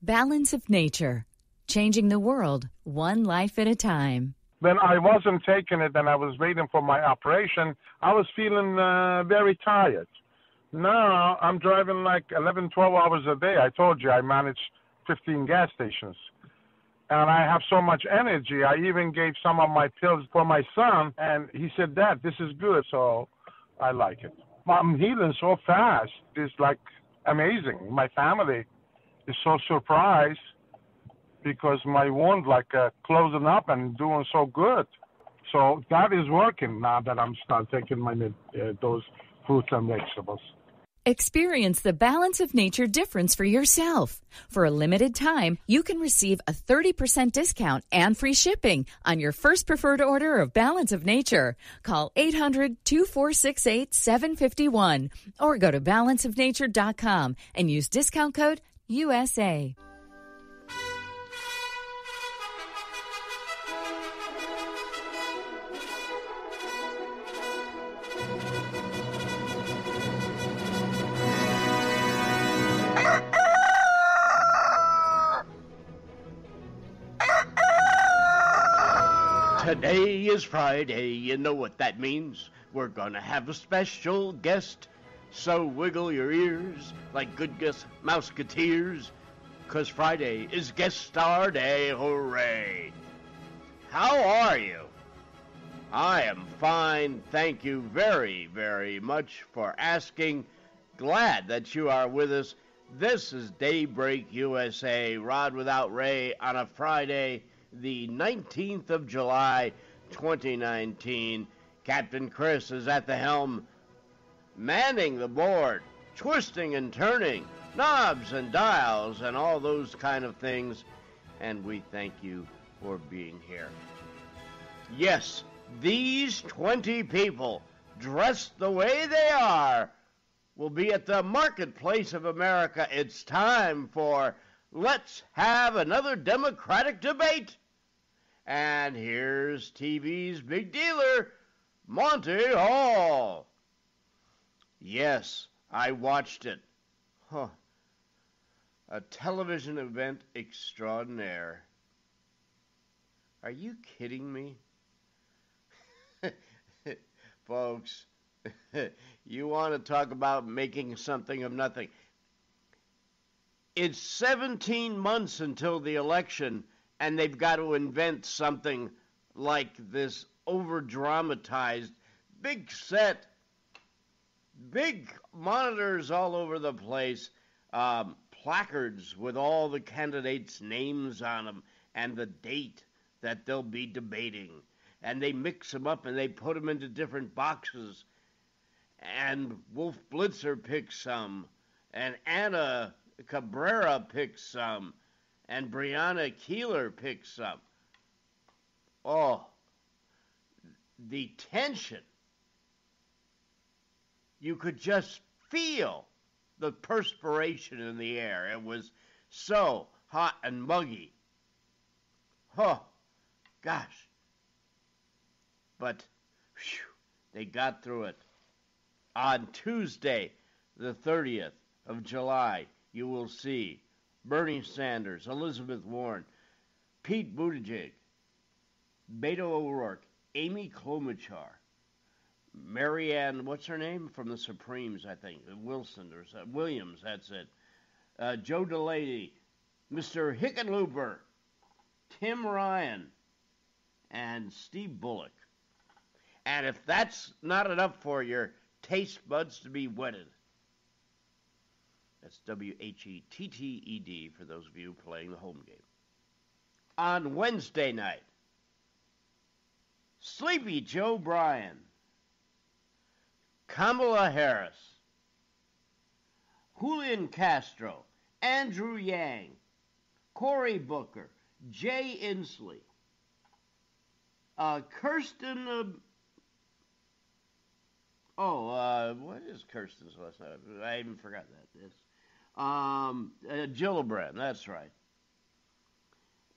Balance of Nature, changing the world one life at a time. When I wasn't taking it and I was waiting for my operation, I was feeling very tired. Now I'm driving like 11, 12 hours a day. I told you I manage 15 gas stations. And I have so much energy. I even gave some of my pills for my son, and he said, Dad, this is good, so I like it. I'm healing so fast. It's like amazing. My family is so surprised because my wound closing up and doing so good. So that is working now that I'm start taking my those fruits and vegetables. Experience the Balance of Nature difference for yourself. For a limited time, you can receive a 30% discount and free shipping on your first preferred order of Balance of Nature. Call 800-2468-751 or go to balanceofnature.com and use discount code USA. Today is Friday, you know what that means. We're gonna have a special guest, so wiggle your ears like good mouseketeers, 'cause Friday is guest star day, hooray! How are you? I am fine, thank you very, very much for asking. Glad that you are with us. This is Daybreak USA, Rod Without Ray, on a Friday, the 19th of July, 2019. Captain Chris is at the helm, manning the board, twisting and turning, knobs and dials and all those kind of things. And we thank you for being here. Yes, these 20 people, dressed the way they are, will be at the Marketplace of America. It's time for Let's Have Another Democratic Debate. And here's TV's big dealer, Monty Hall. Yes, I watched it. A television event extraordinaire. Are you kidding me? Folks, you want to talk about making something of nothing. It's 17 months until the election, and they've got to invent something like this over-dramatized, big set, big monitors all over the place, placards with all the candidates' names on them and the date that they'll be debating. And they mix them up and they put them into different boxes. And Wolf Blitzer picks some, and Anna Cabrera picks some, and Breonna Keeler picks some. Oh, the tension. You could just feel the perspiration in the air. It was so hot and muggy. Oh, gosh. But whew, they got through it. On Tuesday, the 30th of July, you will see Bernie Sanders, Elizabeth Warren, Pete Buttigieg, Beto O'Rourke, Amy Klobuchar, Marianne, what's her name? From the Supremes, I think. Williams, that's it. Joe Delaney, Mr. Hickenlooper, Tim Ryan, and Steve Bullock. And if that's not enough for your taste buds to be whetted, that's WHETTED for those of you playing the home game. On Wednesday night, Sleepy Joe Bryan, Kamala Harris, Julian Castro, Andrew Yang, Cory Booker, Jay Inslee, Kirsten... what is Kirsten's last name? I even forgot that. Gillibrand, that's right.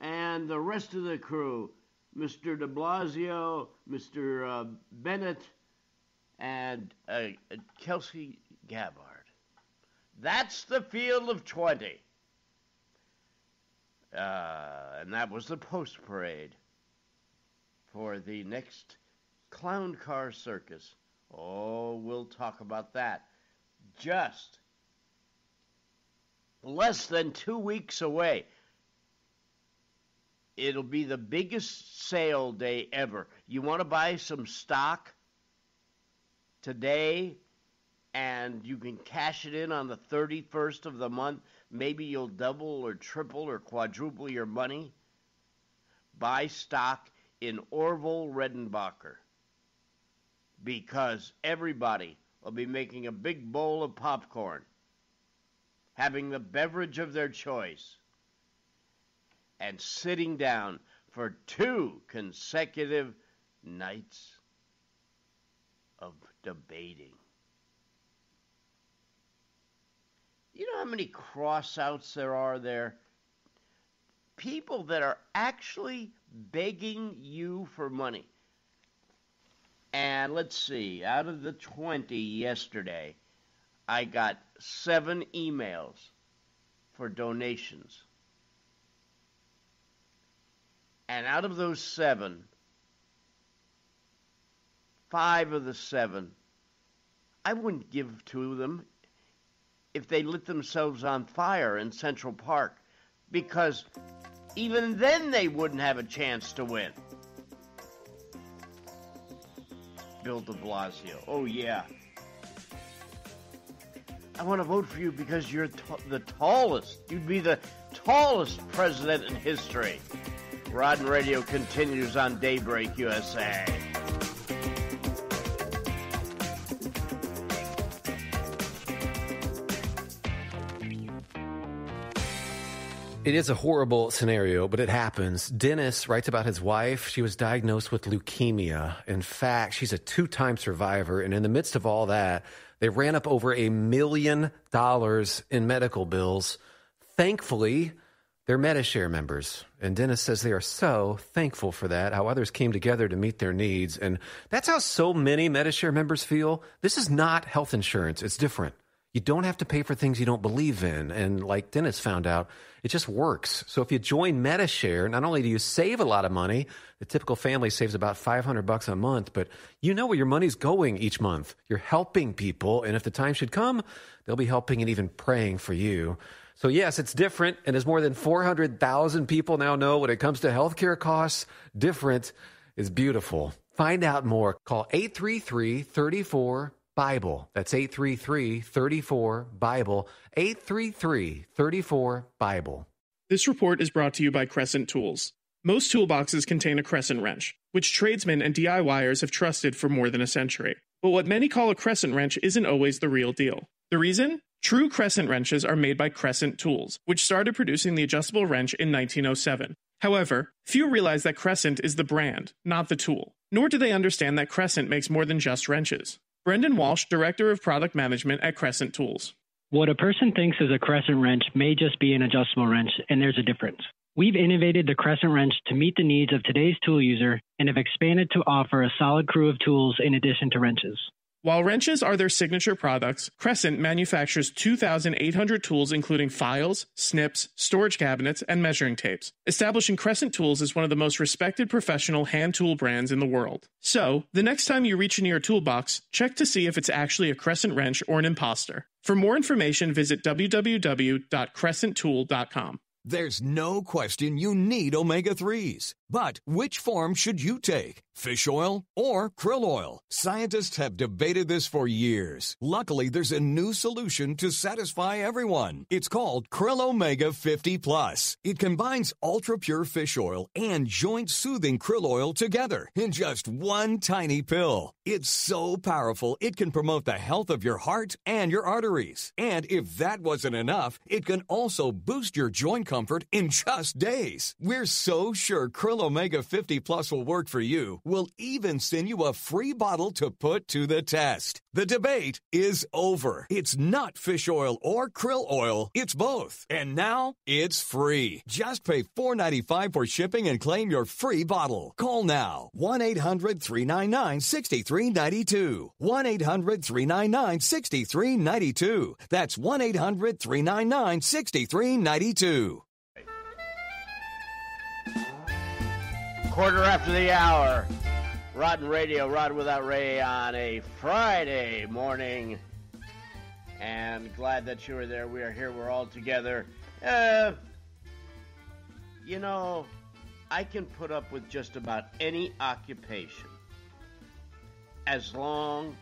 And the rest of the crew, Mr. de Blasio, Mr. Bennett, and Kelsey Gabbard. That's the field of 20. And that was the post parade for the next clown car circus. Oh, we'll talk about that. Just less than 2 weeks away. It'll be the biggest sale day ever. You want to buy some stock today, and you can cash it in on the 31st of the month. Maybe you'll double or triple or quadruple your money. Buy stock in Orville Redenbacher, because everybody will be making a big bowl of popcorn, having the beverage of their choice, and sitting down for 2 consecutive nights of debating. You know how many cross-outs there are there? People that are actually begging you for money. And let's see, out of the 20 yesterday, I got 7 emails for donations. And out of those 7, 5 of the 7, I wouldn't give to them if they lit themselves on fire in Central Park, because even then they wouldn't have a chance to win. Bill de Blasio, oh yeah. I want to vote for you because you're the tallest. You'd be the tallest president in history. Rod and Radio continues on Daybreak USA. It is a horrible scenario, but it happens. Dennis writes about his wife. She was diagnosed with leukemia. In fact, she's a 2-time survivor. And in the midst of all that, they ran up over $1 million in medical bills. Thankfully, they're MediShare members. And Dennis says they are so thankful for that, how others came together to meet their needs. And that's how so many MediShare members feel. This is not health insurance. It's different. You don't have to pay for things you don't believe in. And like Dennis found out, it just works. So if you join MediShare, not only do you save a lot of money, the typical family saves about $500 a month, but you know where your money's going each month. You're helping people. And if the time should come, they'll be helping and even praying for you. So yes, it's different. And as more than 400,000 people now know, when it comes to healthcare costs, different is beautiful. Find out more. Call 833-34-BIBLE. That's 833-34-BIBLE. 833-34-BIBLE. This report is brought to you by Crescent Tools. Most toolboxes contain a crescent wrench, which tradesmen and DIYers have trusted for more than a century. But what many call a crescent wrench isn't always the real deal. The reason? True crescent wrenches are made by Crescent Tools, which started producing the adjustable wrench in 1907. However, few realize that Crescent is the brand, not the tool. Nor do they understand that Crescent makes more than just wrenches. Brendan Walsh, Director of Product Management at Crescent Tools. What a person thinks is a crescent wrench may just be an adjustable wrench, and there's a difference. We've innovated the crescent wrench to meet the needs of today's tool user and have expanded to offer a solid crew of tools in addition to wrenches. While wrenches are their signature products, Crescent manufactures 2,800 tools including files, snips, storage cabinets, and measuring tapes, establishing Crescent Tools as one of the most respected professional hand tool brands in the world. So, the next time you reach into your toolbox, check to see if it's actually a crescent wrench or an imposter. For more information, visit www.crescenttool.com. There's no question you need omega-3s. But which form should you take? Fish oil or krill oil? Scientists have debated this for years. Luckily, there's a new solution to satisfy everyone. It's called Krill Omega 50 Plus. It combines ultra-pure fish oil and joint-soothing krill oil together in just one tiny pill. It's so powerful, it can promote the health of your heart and your arteries. And if that wasn't enough, it can also boost your joint comfort in just days. We're so sure Krill Omega 50 Plus will work for you. We'll even send you a free bottle to put to the test. The debate is over. It's not fish oil or krill oil. It's both. And now it's free. Just pay $4.95 for shipping and claim your free bottle. Call now. 1-800-399-6392. 1-800-399-6392. That's 1-800-399-6392. Quarter after the hour. Rod and Radio, Rod Without Ray on a Friday morning. And glad that you are there. We are here. We're all together. You know, I can put up with just about any occupation as long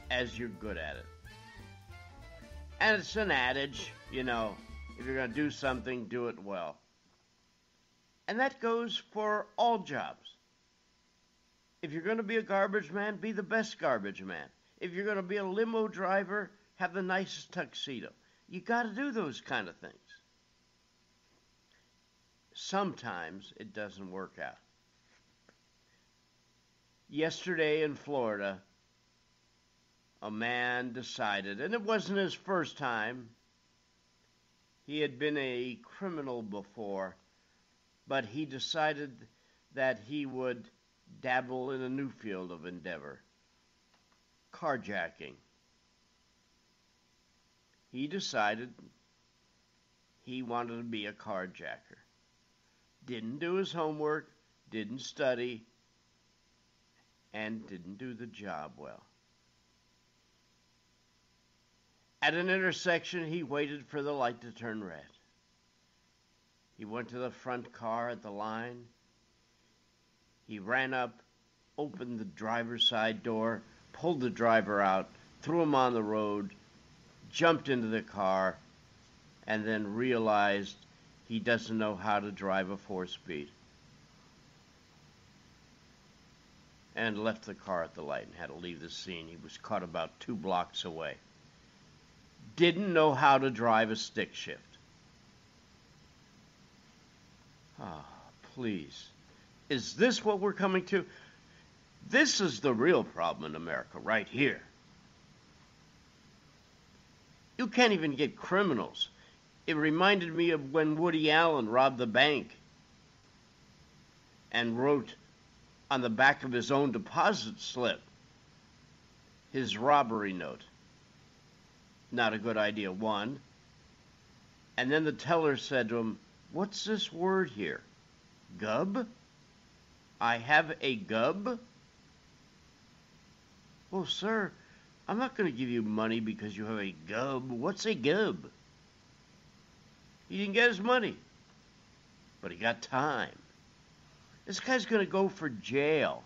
as you're good at it. And it's an adage, you know, if you're going to do something, do it well. And that goes for all jobs. If you're going to be a garbage man, be the best garbage man. If you're going to be a limo driver, have the nicest tuxedo. You got to do those kind of things. Sometimes it doesn't work out. Yesterday in Florida, a man decided, and it wasn't his first time, he had been a criminal before, but he decided that he would dabble in a new field of endeavor, carjacking. He decided he wanted to be a carjacker. Didn't do his homework, didn't study, and didn't do the job well. At an intersection, he waited for the light to turn red. He went to the front car at the line. He ran up, opened the driver's side door, pulled the driver out, threw him on the road, jumped into the car, and then realized he doesn't know how to drive a 4-speed. And left the car at the light and had to leave the scene. He was caught about 2 blocks away. Didn't know how to drive a stick shift. Ah, please. Is this what we're coming to? This is the real problem in America, right here. You can't even get criminals. It reminded me of when Woody Allen robbed the bank and wrote on the back of his own deposit slip his robbery note. Not a good idea, one. And then the teller said to him, "What's this word here? Gub? I have a gub?" "Well, sir, I'm not going to give you money because you have a gub. What's a gub?" He didn't get his money, but he got time. This guy's going to go for jail.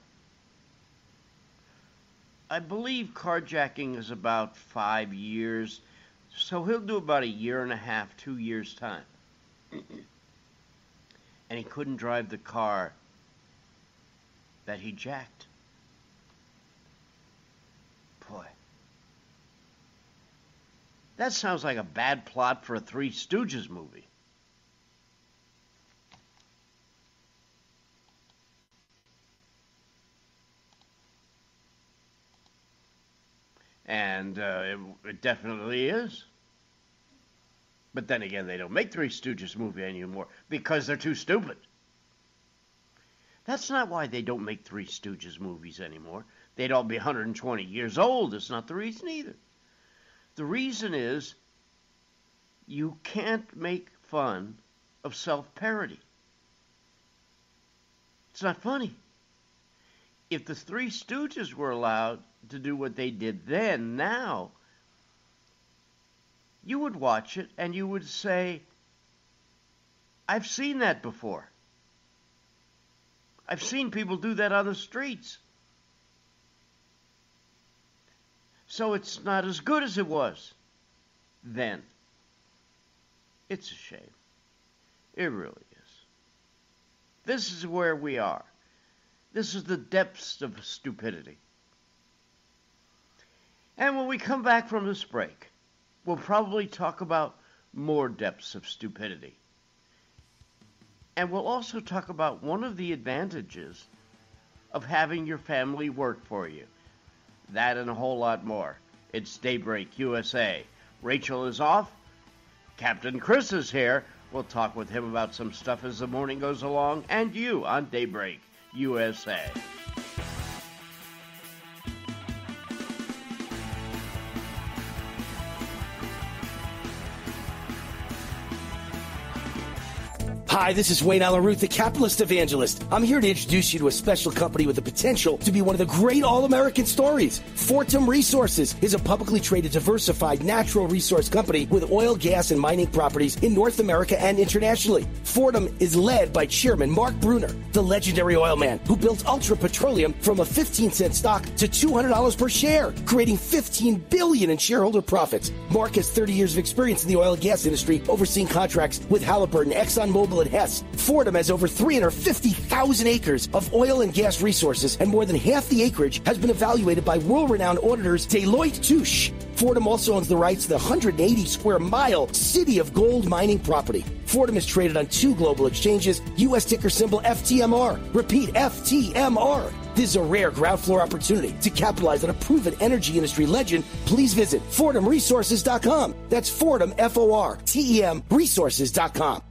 I believe carjacking is about 5 years, so he'll do about 1.5 years, 2 years' time. And he couldn't drive the car that he jacked. Boy. That sounds like a bad plot for a Three Stooges movie. And it definitely is. But then again, they don't make Three Stooges movie anymore because they're too stupid. That's not why they don't make Three Stooges movies anymore. They'd all be 120 years old. It's not the reason either. The reason is you can't make fun of self-parody. It's not funny. If the Three Stooges were allowed to do what they did then, now, you would watch it and you would say, I've seen that before. I've seen people do that on the streets. So it's not as good as it was then. It's a shame. It really is. This is where we are. This is the depths of stupidity. And when we come back from this break, we'll probably talk about more depths of stupidity. And we'll also talk about one of the advantages of having your family work for you. That and a whole lot more. It's Daybreak USA. Rachel is off. Captain Chris is here. We'll talk with him about some stuff as the morning goes along. And you on Daybreak USA. Hi, this is Wayne Alaruth, the capitalist evangelist. I'm here to introduce you to a special company with the potential to be one of the great all-American stories. Fortum Resources is a publicly traded, diversified natural resource company with oil, gas, and mining properties in North America and internationally. Fortum is led by Chairman Mark Bruner, the legendary oil man who built Ultra Petroleum from a 15-cent stock to $200 per share, creating $15 billion in shareholder profits. Mark has 30 years of experience in the oil and gas industry, overseeing contracts with Halliburton, ExxonMobil, and Hess. Fortum has over 350,000 acres of oil and gas resources, and more than half the acreage has been evaluated by world-renowned auditors Deloitte Touche. Fortum also owns the rights to the 180-square-mile City of Gold mining property. Fortum is traded on 2 global exchanges, U.S. ticker symbol FTMR. Repeat, FTMR. This is a rare ground floor opportunity to capitalize on a proven energy industry legend. Please visit FortumResources.com. That's Fortum, F-O-R-T-E-M, resources.com.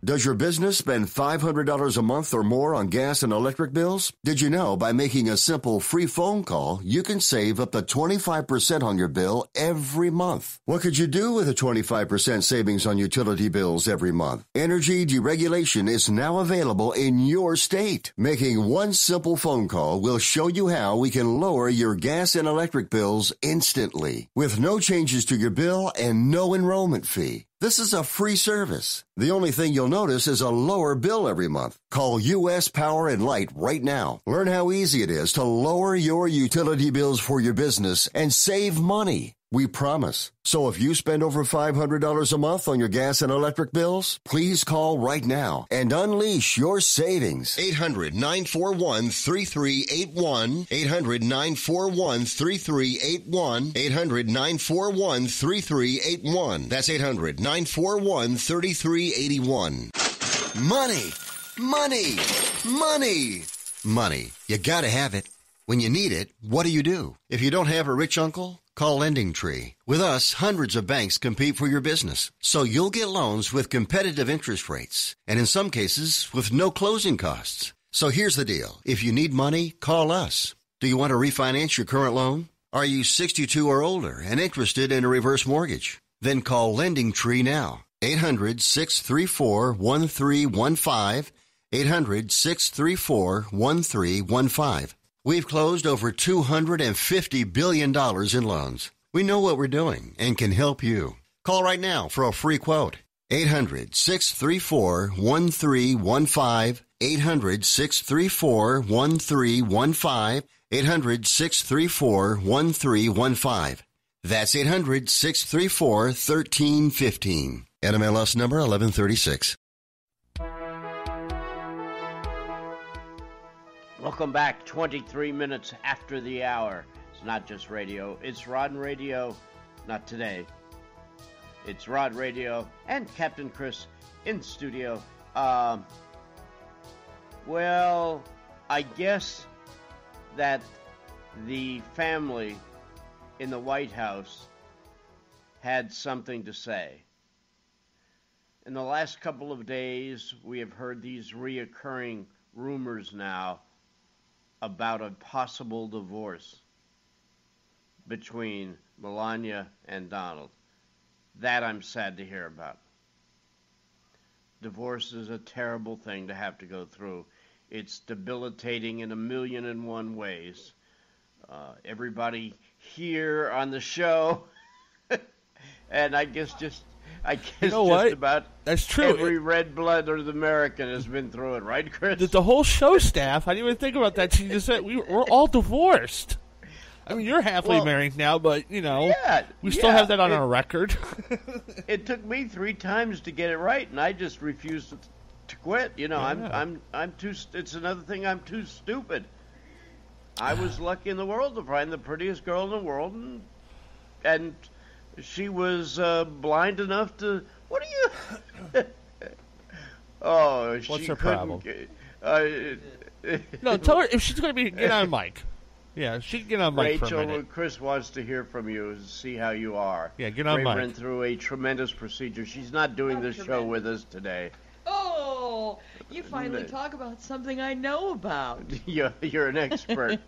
Does your business spend $500 a month or more on gas and electric bills? Did you know by making a simple free phone call, you can save up to 25% on your bill every month? What could you do with a 25% savings on utility bills every month? Energy deregulation is now available in your state. Making one simple phone call will show you how we can lower your gas and electric bills instantly with no changes to your bill and no enrollment fee. This is a free service. The only thing you'll notice is a lower bill every month. Call U.S. Power and Light right now. Learn how easy it is to lower your utility bills for your business and save money. We promise. So if you spend over $500 a month on your gas and electric bills, please call right now and unleash your savings. 800-941-3381. 800-941-3381. 800-941-3381. That's 800-941-3381. Money, money, money, money. You gotta have it. When you need it, what do? If you don't have a rich uncle, call Lending Tree. With us, hundreds of banks compete for your business, so you'll get loans with competitive interest rates, and in some cases, with no closing costs. So here's the deal. If you need money, call us. Do you want to refinance your current loan? Are you 62 or older and interested in a reverse mortgage? Then call Lending Tree now. 800-634-1315. 800-634-1315. We've closed over $250 billion in loans. We know what we're doing and can help you. Call right now for a free quote. 800-634-1315. 800-634-1315. 800-634-1315. That's 800-634-1315. NMLS number 1136. Welcome back, 23 minutes after the hour. It's not just radio, it's Rod and Radio. Not today. It's Rod Radio and Captain Chris in studio. Well, I guess that the family in the White House had something to say. In the last couple of days, we have heard these reoccurring rumors now about a possible divorce between Melania and Donald. That I'm sad to hear about. Divorce is a terrible thing to have to go through. It's debilitating in 1,000,001 ways. Everybody here on the show, and I guess just about that's true. Every red-blooded American has been through it, right, Chris? The whole show staff. I didn't even think about that. She just said we're all divorced. I mean, you're happily married now, but we still have that on our record. It took me 3 times to get it right, and I just refused to quit. I'm too. It's another thing. I'm too stupid. I was lucky in the world to find the prettiest girl in the world, and she was blind enough to. What are you? Oh, what's her problem? No, tell her if she's going to get on mic. Yeah, she can get on mic for a minute. Rachel, Chris wants to hear from you, see how you are. Yeah, get on mic. Ray went through a tremendous procedure. She's not doing this show with us today. Oh, you finally talk about something I know about. You're an expert.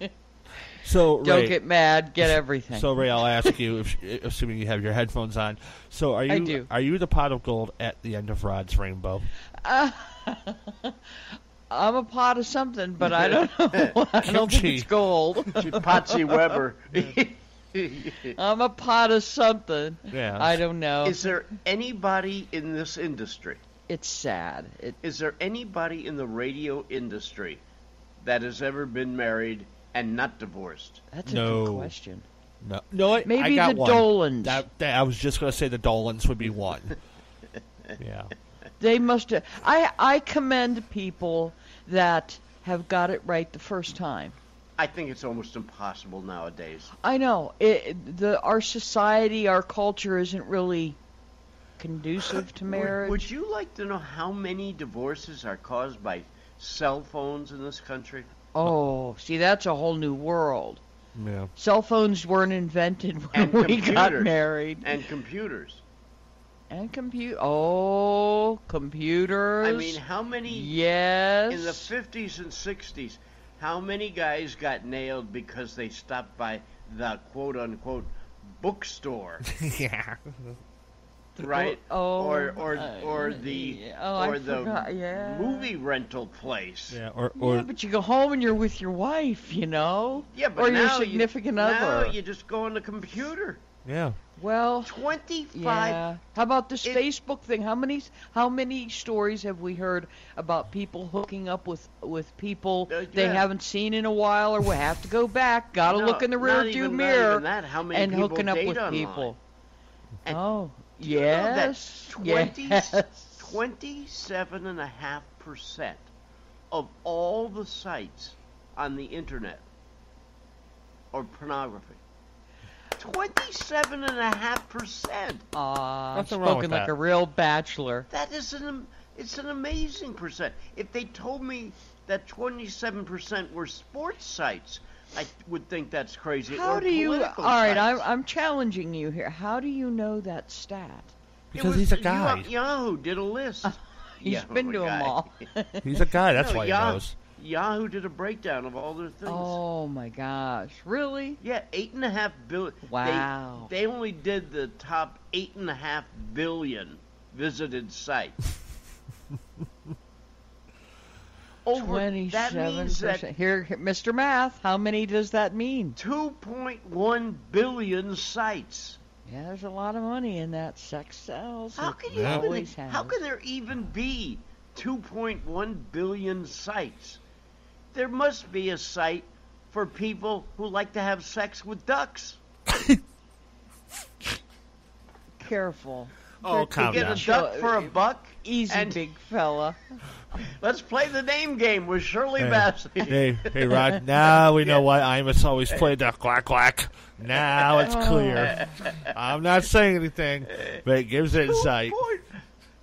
So Ray, don't get mad, get everything. So Ray, I'll ask you, assuming you have your headphones on. So are you the pot of gold at the end of Rod's rainbow? I'm a pot of something, but I don't know. I don't think it's gold. Patsy Weber. I'm a pot of something. Yeah. I don't know. Is there anybody in this industry? It's sad. Is there anybody in the radio industry that has ever been married and not divorced? That's a good question. No, maybe I got the one. Dolans. I was just going to say the Dolans would be one. Yeah. They must have. I commend people that have got it right the first time. I think it's almost impossible nowadays. I know. Our society, our culture isn't really conducive to marriage. Would you like to know how many divorces are caused by cell phones in this country? Oh, see, that's a whole new world. Yeah. Cell phones weren't invented when we got married. And computers. And computers. I mean, how many? Yes. In the 50s and 60s, how many guys got nailed because they stopped by the quote-unquote bookstore? Yeah. Right? Or the yeah. movie rental place. Yeah. Yeah, but you go home and you're with your wife, you know. Yeah, but or now your significant other. Now you just go on the computer. Yeah. Well, 25. Yeah. How about this Facebook thing? How many stories have we heard about people hooking up with people they haven't seen in a while, or will have to go back? Got to look in the rearview mirror and hooking up with online? People. And yes, yes. 27.5% of all the sites on the internet are pornography. 27.5%. Spoken like a real bachelor. That is it's an amazing percent. If they told me that 27% were sports sites, I would think that's crazy. How or do you? political All right, sites. I'm challenging you here. How do you know that stat? Because he's a guy. Yahoo did a list. He's been to them all. He's a guy. That's why he knows. Yahoo did a breakdown of all their things. Oh my gosh! Really? Yeah, 8.5 billion. Wow. They only did the top 8.5 billion visited sites. 27%. Here, Mr. Math, how many does that mean? 2.1 billion sites. Yeah, there's a lot of money in that. Sex sells. How can there even be 2.1 billion sites? There must be a site for people who like to have sex with ducks. Careful. Oh, calm down. Get a duck for a buck. Easy, big fella. Let's play the name game with Shirley Bassey. Hey, Rod. Now we know why Imus always played the quack quack. Now it's clear. I'm not saying anything, but it gives insight.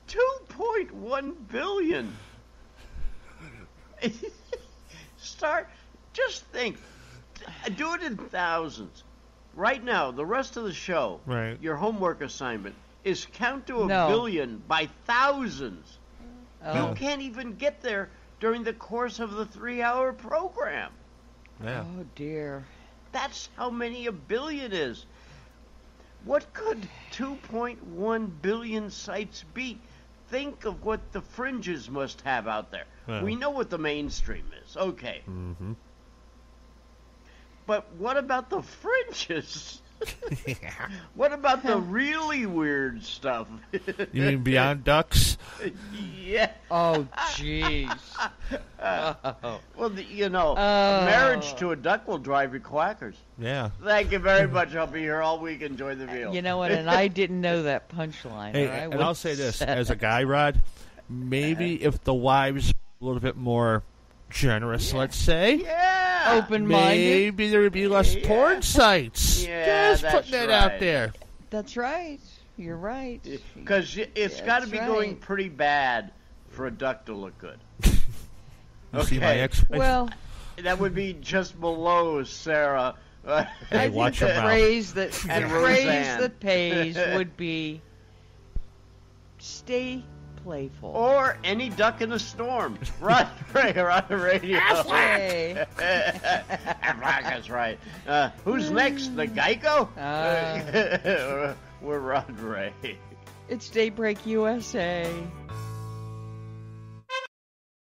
2.1 billion. Just think. Do it in thousands. Right now, the rest of the show, right. Your homework assignment, is count to a billion by thousands. Oh. You can't even get there during the course of the 3-hour program. Yeah. Oh, dear. That's how many a billion is. What could 2.1 billion sites be? Think of what the fringes must have out there. We know what the mainstream is. Okay. Mm-hmm. But what about the fringes? What about the really weird stuff? You mean beyond ducks? Yeah. Oh, jeez. Well, marriage to a duck will drive you quackers. Yeah. Thank you very much. I'll be here all week. Enjoy the meal. You know what? And I didn't know that punchline. Hey, and I'll say this. As a guy, Rod, maybe if the wives were a little bit more generous, let's say. Yeah. Open-minded. Maybe there would be less porn sites. Yeah, just putting that out there. That's right. You're right. Because it's got to be going pretty bad for a duck to look good. See my ex-wife? Well, that would be just below Sarah. Hey, watch your mouth. The phrase that pays would be stay playful. Or any duck in a storm. Right, on the radio. Hey. That's right. Who's next? The Geico? We're Rod Ray. It's Daybreak USA.